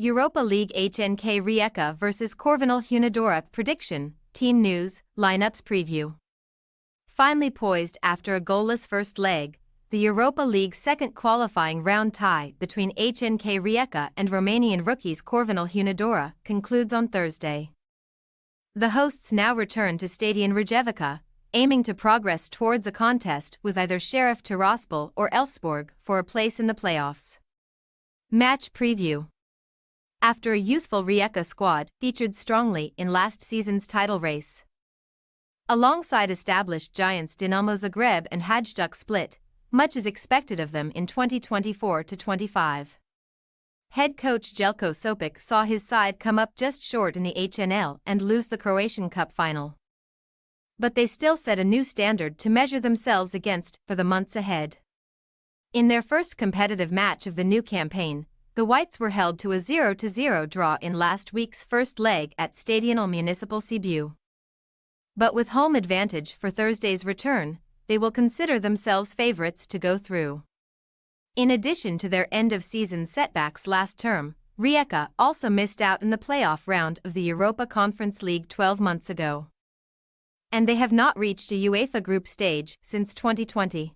Europa League HNK Rijeka vs Corvinul Hunedoara prediction, team news, lineups preview. Finally poised after a goalless first leg, the Europa League second qualifying round tie between HNK Rijeka and Romanian rookies Corvinul Hunedoara concludes on Thursday. The hosts now return to Stadion Rijeka, aiming to progress towards a contest with either Sheriff Tiraspol or Elfsborg for a place in the playoffs. Match preview. After a youthful Rijeka squad featured strongly in last season's title race, alongside established giants Dinamo Zagreb and Hajduk Split, much is expected of them in 2024-25. Head coach Jelko Sopic saw his side come up just short in the HNL and lose the Croatian Cup final. But they still set a new standard to measure themselves against for the months ahead. In their first competitive match of the new campaign, the Whites were held to a 0-0 draw in last week's first leg at Stadionul Municipal Sibiu. But with home advantage for Thursday's return, they will consider themselves favorites to go through. In addition to their end-of-season setbacks last term, Rijeka also missed out in the playoff round of the Europa Conference League 12 months ago. And they have not reached a UEFA group stage since 2020.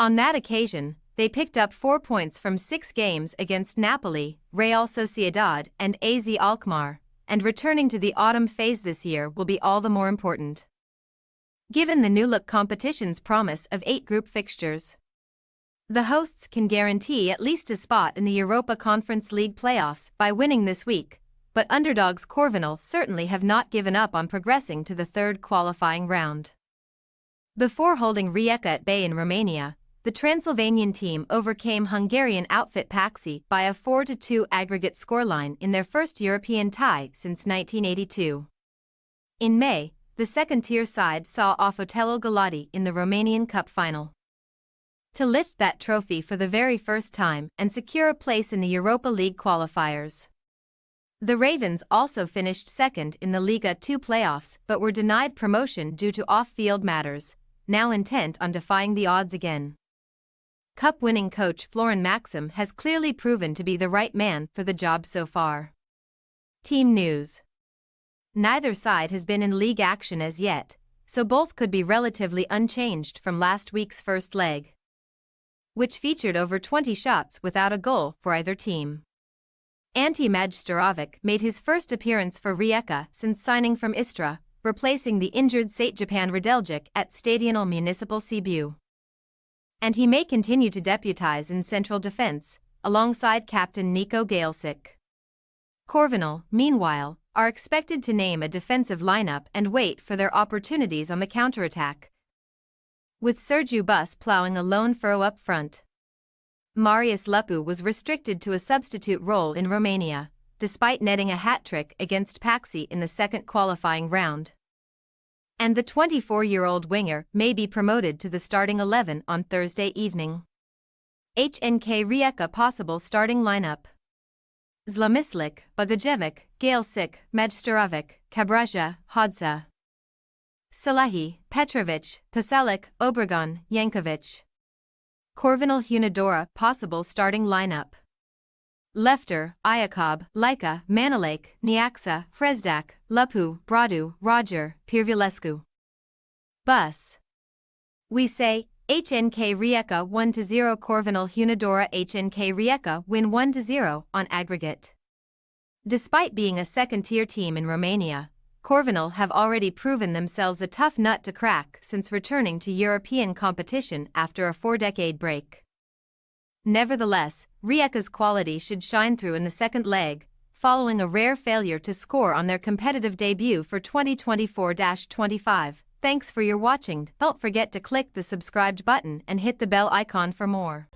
On that occasion, they picked up 4 points from 6 games against Napoli, Real Sociedad and AZ Alkmaar, and returning to the autumn phase this year will be all the more important, given the new-look competition's promise of 8 group fixtures. The hosts can guarantee at least a spot in the Europa Conference League playoffs by winning this week, but underdogs Corvinul certainly have not given up on progressing to the third qualifying round. Before holding Rijeka at bay in Romania, the Transylvanian team overcame Hungarian outfit Paxi by a 4-2 aggregate scoreline in their first European tie since 1982. In May, the second-tier side saw off Otelul Galati in the Romanian Cup final. To lift that trophy for the very first time and secure a place in the Europa League qualifiers. The Ravens also finished second in the Liga 2 playoffs but were denied promotion due to off-field matters, now intent on defying the odds again. Cup-winning coach Florin Maxim has clearly proven to be the right man for the job so far. Team news. Neither side has been in league action as yet, so both could be relatively unchanged from last week's first leg, which featured over 20 shots without a goal for either team. Ante Majstorovic made his first appearance for Rijeka since signing from Istra, replacing the injured Saint-Japan Radeljic at Stadionul Municipal Sibiu. And he may continue to deputize in central defense, alongside captain Nico Galesic. Corvinul, meanwhile, are expected to name a defensive lineup and wait for their opportunities on the counterattack, with Sergiu Bus ploughing a lone furrow up front. Marius Lupu was restricted to a substitute role in Romania, despite netting a hat-trick against Paxi in the second qualifying round. And the 24-year-old winger may be promoted to the starting 11 on Thursday evening. HNK Rijeka possible starting lineup: Zlamislik, Bogajevic, Galesic, Majstorovic, Cabraja, Hodza, Salahi, Petrovic, Pasalic, Obregon, Yankovic. Corvinul Hunedoara possible starting lineup: Lefter, Iacob, Laika, Manilake, Niaxa, Fresdak, Lupu, Bradu, Roger, Pirvilescu. Bus. We say, HNK Rijeka 1-0 Corvinul Hunedoara. HNK Rijeka win 1-0 on aggregate. Despite being a second-tier team in Romania, Corvinul have already proven themselves a tough nut to crack since returning to European competition after a 4-decade break. Nevertheless, Rijeka's quality should shine through in the second leg, following a rare failure to score on their competitive debut for 2024-25. Thanks for your watching. Don't forget to click the subscribed button and hit the bell icon for more.